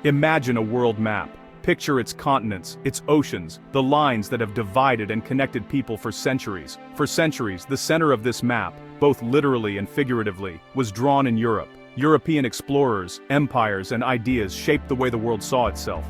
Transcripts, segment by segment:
Imagine a world map. Picture its continents, its oceans, the lines that have divided and connected people for centuries. For centuries, the center of this map, both literally and figuratively, was drawn in Europe. European explorers, empires, and ideas shaped the way the world saw itself.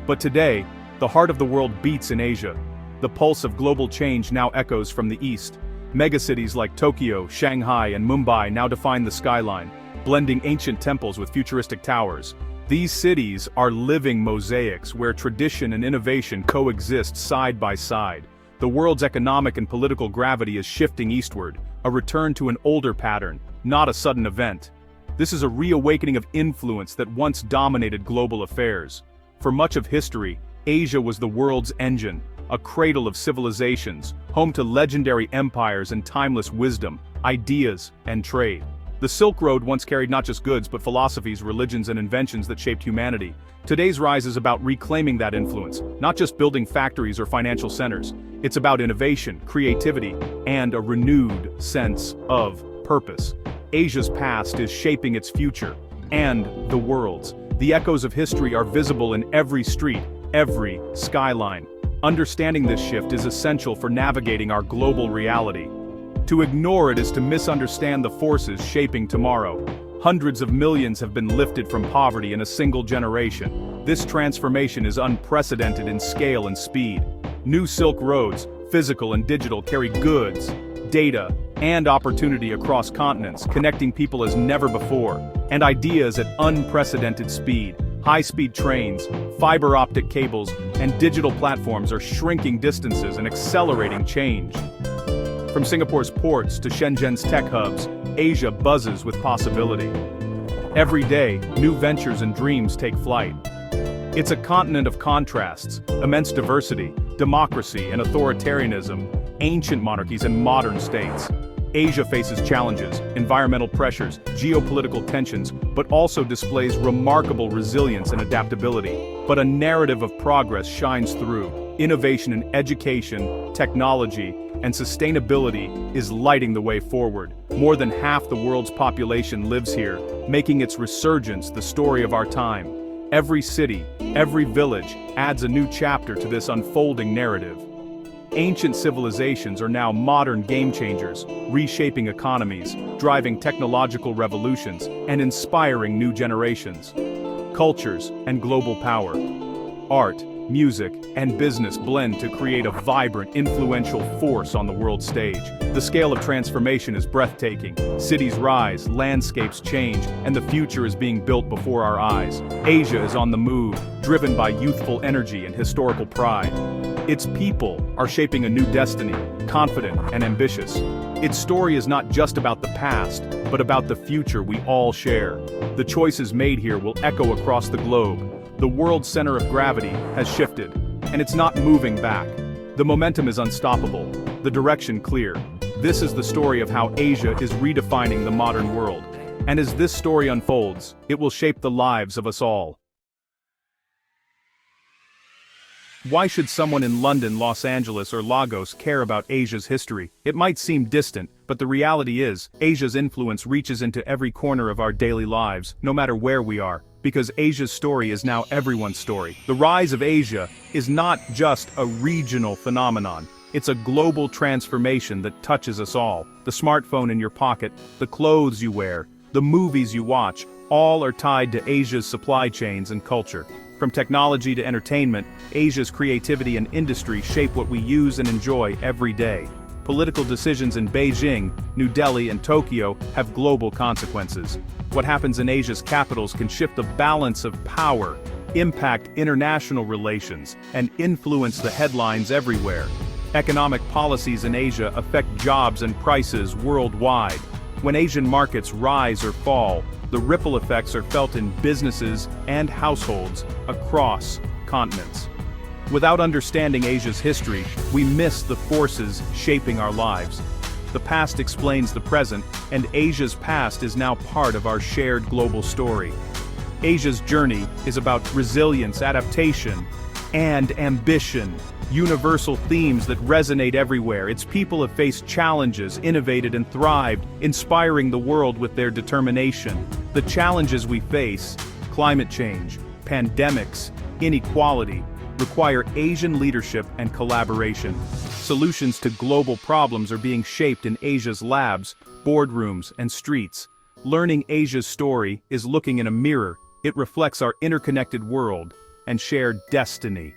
But today, the heart of the world beats in Asia. The pulse of global change now echoes from the east. Megacities like Tokyo, Shanghai, and Mumbai now define the skyline, blending ancient temples with futuristic towers. These cities are living mosaics where tradition and innovation coexist side by side. The world's economic and political gravity is shifting eastward, a return to an older pattern, not a sudden event. This is a reawakening of influence that once dominated global affairs. For much of history, Asia was the world's engine, a cradle of civilizations, home to legendary empires and timeless wisdom, ideas, and trade. The Silk Road once carried not just goods but philosophies, religions, and inventions that shaped humanity. Today's rise is about reclaiming that influence, not just building factories or financial centers. It's about innovation, creativity, and a renewed sense of purpose. Asia's past is shaping its future, and the world's. The echoes of history are visible in every street, every skyline. Understanding this shift is essential for navigating our global reality. To ignore it is to misunderstand the forces shaping tomorrow. Hundreds of millions have been lifted from poverty in a single generation. This transformation is unprecedented in scale and speed. New Silk Roads, physical and digital, carry goods, data, and opportunity across continents, connecting people as never before, and ideas at unprecedented speed. High-speed trains, fiber optic cables, and digital platforms are shrinking distances and accelerating change. From Singapore's ports to Shenzhen's tech hubs, Asia buzzes with possibility. Every day, new ventures and dreams take flight. It's a continent of contrasts, immense diversity, democracy and authoritarianism, ancient monarchies and modern states. Asia faces challenges, environmental pressures, geopolitical tensions, but also displays remarkable resilience and adaptability. But a narrative of progress shines through. Innovation in education, technology, and sustainability is lighting the way forward. More than half the world's population lives here, making its resurgence the story of our time. Every city, every village adds a new chapter to this unfolding narrative. Ancient civilizations are now modern game changers, reshaping economies, driving technological revolutions, and inspiring new generations. Cultures and global power. Art, music, and business blend to create a vibrant, influential force on the world stage. The scale of transformation is breathtaking. Cities rise, landscapes change, and the future is being built before our eyes. Asia is on the move, driven by youthful energy and historical pride. Its people are shaping a new destiny, confident and ambitious. Its story is not just about the past, but about the future we all share. The choices made here will echo across the globe. The world's center of gravity has shifted, and it's not moving back. The momentum is unstoppable, the direction clear. This is the story of how Asia is redefining the modern world. And as this story unfolds, it will shape the lives of us all. Why should someone in London, Los Angeles, or Lagos care about Asia's history? It might seem distant, but the reality is, Asia's influence reaches into every corner of our daily lives, no matter where we are. Because Asia's story is now everyone's story. The rise of Asia is not just a regional phenomenon. It's a global transformation that touches us all. The smartphone in your pocket, the clothes you wear, the movies you watch, all are tied to Asia's supply chains and culture. From technology to entertainment, Asia's creativity and industry shape what we use and enjoy every day. Political decisions in Beijing, New Delhi, and Tokyo have global consequences. What happens in Asia's capitals can shift the balance of power, impact international relations, and influence the headlines everywhere. Economic policies in Asia affect jobs and prices worldwide. When Asian markets rise or fall, the ripple effects are felt in businesses and households across continents. Without understanding Asia's history, we miss the forces shaping our lives. The past explains the present, and Asia's past is now part of our shared global story. Asia's journey is about resilience, adaptation, and ambition, universal themes that resonate everywhere. Its people have faced challenges, innovated and thrived, inspiring the world with their determination. The challenges we face, climate change, pandemics, inequality, require Asian leadership and collaboration. Solutions to global problems are being shaped in Asia's labs, boardrooms, and streets. Learning Asia's story is looking in a mirror. It reflects our interconnected world and shared destiny.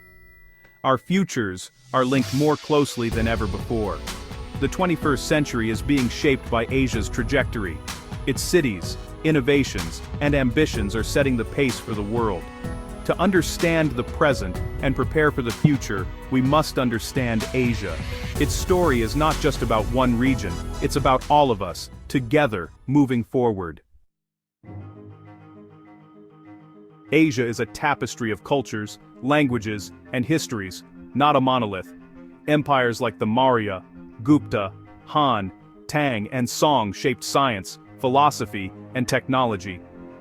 Our futures are linked more closely than ever before. The 21st century is being shaped by Asia's trajectory. Its cities, innovations, and ambitions are setting the pace for the world. To understand the present and prepare for the future, we must understand Asia. Its story is not just about one region, it's about all of us, together, moving forward. Asia is a tapestry of cultures, languages, and histories, not a monolith. Empires like the Maurya, Gupta, Han, Tang, and Song shaped science, philosophy, and technology.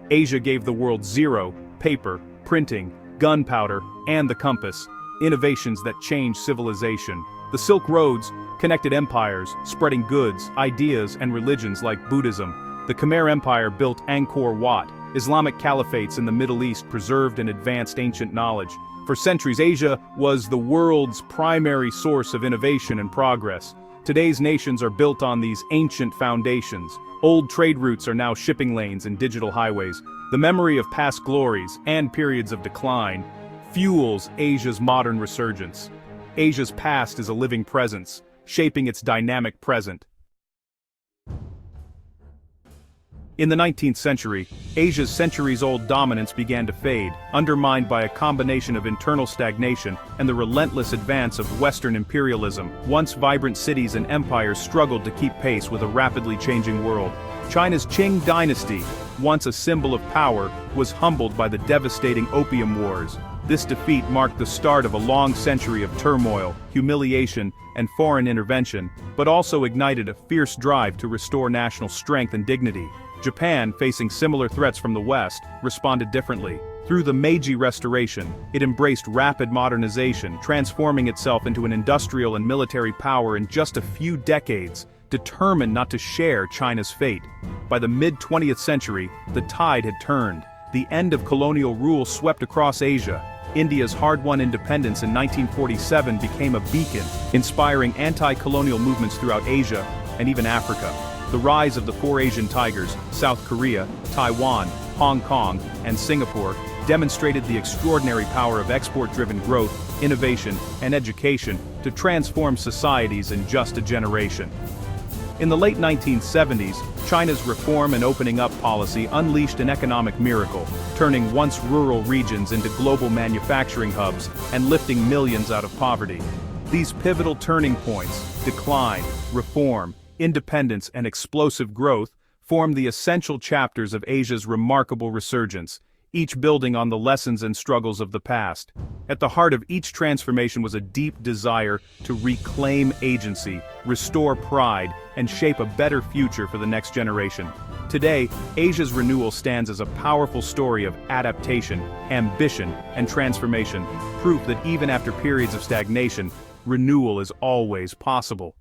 Asia gave the world zero, paper, printing, gunpowder, and the compass, innovations that changed civilization. The Silk Roads connected empires, spreading goods, ideas, and religions like Buddhism. The Khmer Empire built Angkor Wat. Islamic caliphates in the Middle East preserved and advanced ancient knowledge. For centuries, Asia was the world's primary source of innovation and progress. Today's nations are built on these ancient foundations. Old trade routes are now shipping lanes and digital highways. The memory of past glories and periods of decline fuels Asia's modern resurgence. Asia's past is a living presence, shaping its dynamic present. In the 19th century, Asia's centuries-old dominance began to fade, undermined by a combination of internal stagnation and the relentless advance of Western imperialism. Once vibrant cities and empires struggled to keep pace with a rapidly changing world. China's Qing dynasty, once a symbol of power, was humbled by the devastating Opium Wars. This defeat marked the start of a long century of turmoil, humiliation, and foreign intervention, but also ignited a fierce drive to restore national strength and dignity. Japan, facing similar threats from the West, responded differently. Through the Meiji Restoration, it embraced rapid modernization, transforming itself into an industrial and military power in just a few decades, determined not to share China's fate. By the mid-20th century, the tide had turned. The end of colonial rule swept across Asia. India's hard-won independence in 1947 became a beacon, inspiring anti-colonial movements throughout Asia and even Africa. The rise of the four Asian tigers, South Korea, Taiwan, Hong Kong, and Singapore, demonstrated the extraordinary power of export-driven growth, innovation, and education to transform societies in just a generation. In the late 1970s, China's reform and opening up policy unleashed an economic miracle, turning once rural regions into global manufacturing hubs and lifting millions out of poverty. These pivotal turning points, decline, reform, independence, and explosive growth, form the essential chapters of Asia's remarkable resurgence, each building on the lessons and struggles of the past. At the heart of each transformation was a deep desire to reclaim agency, restore pride, and shape a better future for the next generation. Today, Asia's renewal stands as a powerful story of adaptation, ambition, and transformation, proof that even after periods of stagnation, renewal is always possible.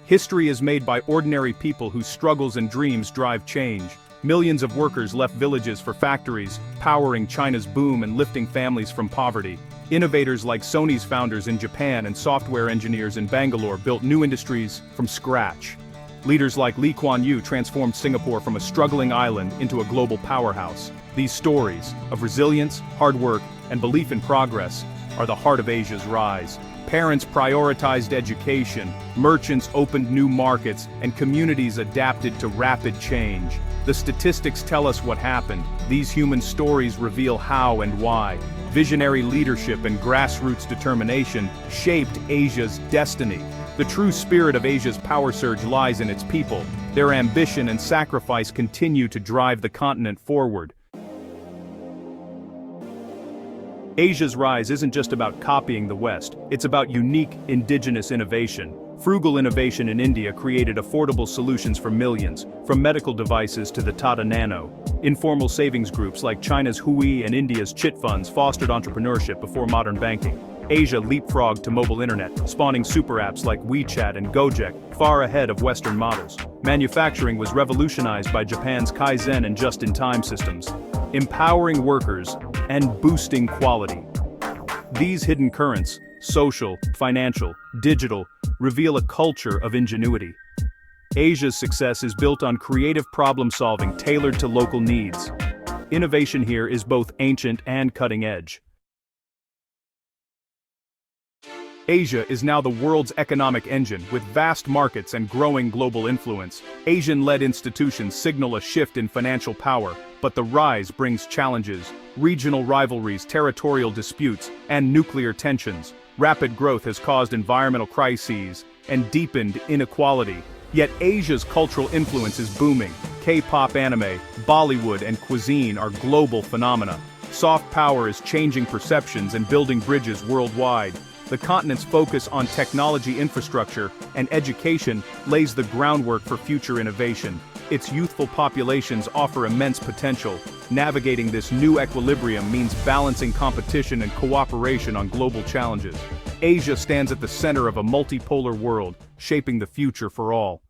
History is made by ordinary people whose struggles and dreams drive change. Millions of workers left villages for factories, powering China's boom and lifting families from poverty. Innovators like Sony's founders in Japan and software engineers in Bangalore built new industries from scratch. Leaders like Lee Kuan Yew transformed Singapore from a struggling island into a global powerhouse. These stories of resilience, hard work, and belief in progress are the heart of Asia's rise. Parents prioritized education, merchants opened new markets, and communities adapted to rapid change. The statistics tell us what happened. These human stories reveal how and why. Visionary leadership and grassroots determination shaped Asia's destiny. The true spirit of Asia's power surge lies in its people. Their ambition and sacrifice continue to drive the continent forward. Asia's rise isn't just about copying the West, it's about unique, indigenous innovation. Frugal innovation in India created affordable solutions for millions, from medical devices to the Tata Nano. Informal savings groups like China's Hui and India's Chit funds fostered entrepreneurship before modern banking. Asia leapfrogged to mobile internet, spawning super apps like WeChat and Gojek, far ahead of Western models. Manufacturing was revolutionized by Japan's Kaizen and just-in-time systems, empowering workers and boosting quality. These hidden currents, social, financial, digital, reveal a culture of ingenuity. Asia's success is built on creative problem-solving tailored to local needs. Innovation here is both ancient and cutting-edge. Asia is now the world's economic engine, with vast markets and growing global influence. Asian-led institutions signal a shift in financial power, but the rise brings challenges: regional rivalries, territorial disputes, and nuclear tensions. Rapid growth has caused environmental crises and deepened inequality. Yet Asia's cultural influence is booming. K-pop, anime, Bollywood, and cuisine are global phenomena. Soft power is changing perceptions and building bridges worldwide. The continent's focus on technology infrastructure and education lays the groundwork for future innovation. Its youthful populations offer immense potential. Navigating this new equilibrium means balancing competition and cooperation on global challenges. Asia stands at the center of a multipolar world, shaping the future for all.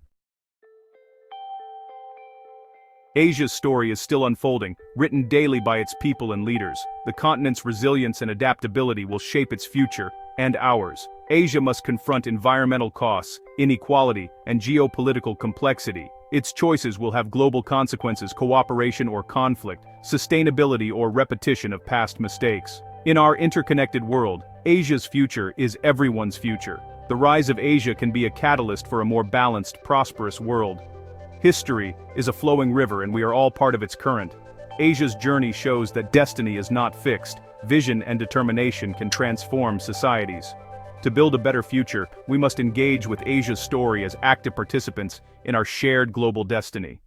Asia's story is still unfolding, written daily by its people and leaders. The continent's resilience and adaptability will shape its future, and ours. Asia must confront environmental costs, inequality, and geopolitical complexity. Its choices will have global consequences: cooperation or conflict, sustainability or repetition of past mistakes. In our interconnected world, Asia's future is everyone's future. The rise of Asia can be a catalyst for a more balanced, prosperous world. History is a flowing river, and we are all part of its current. Asia's journey shows that destiny is not fixed. Vision and determination can transform societies. To build a better future, we must engage with Asia's story as active participants in our shared global destiny.